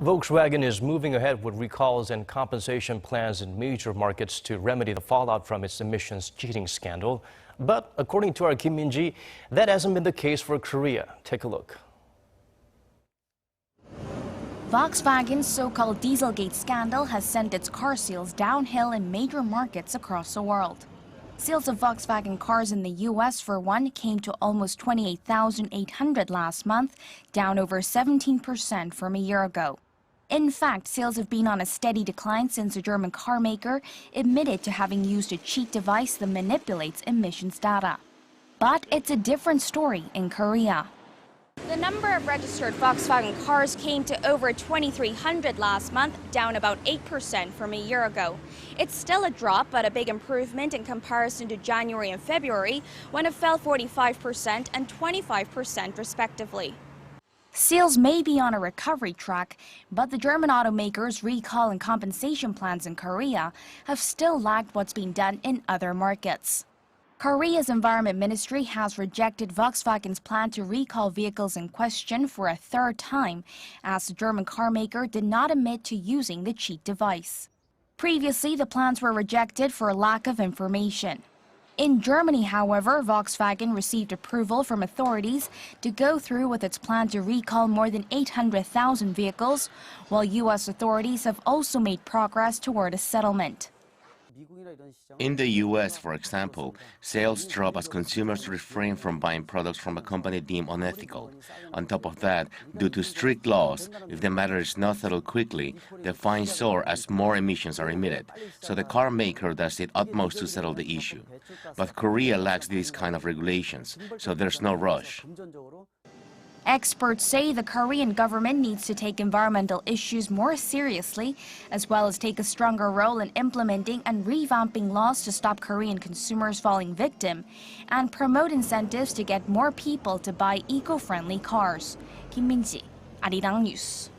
Volkswagen is moving ahead with recalls and compensation plans in major markets to remedy the fallout from its emissions cheating scandal. But according to our Kim Min-ji, that hasn't been the case for Korea. Take a look. Volkswagen's so-called dieselgate scandal has sent its car sales downhill in major markets across the world. Sales of Volkswagen cars in the U.S., for one, came to almost 28,800 last month, down over 17% from a year ago. In fact, sales have been on a steady decline since the German carmaker admitted to having used a cheat device that manipulates emissions data. But it's a different story in Korea. The number of registered Volkswagen cars came to over 2,300 last month, down about 8% from a year ago. It's still a drop, but a big improvement in comparison to January and February, when it fell 45% and 25% respectively. Sales may be on a recovery track, but the German automakers' recall and compensation plans in Korea have still lagged what's been done in other markets. Korea's Environment Ministry has rejected Volkswagen's plan to recall vehicles in question for a third time, as the German carmaker did not admit to using the cheat device. Previously, the plans were rejected for lack of information. In Germany, however, Volkswagen received approval from authorities to go through with its plan to recall more than 800,000 vehicles, while U.S. authorities have also made progress toward a settlement. In the U.S., for example, sales drop as consumers refrain from buying products from a company deemed unethical. On top of that, due to strict laws, if the matter is not settled quickly, the fines soar as more emissions are emitted. So the car maker does its utmost to settle the issue. But Korea lacks these kind of regulations, so there's no rush. Experts say the Korean government needs to take environmental issues more seriously, as well as take a stronger role in implementing and revamping laws to stop Korean consumers falling victim, and promote incentives to get more people to buy eco-friendly cars. Kim Min-ji, Arirang News.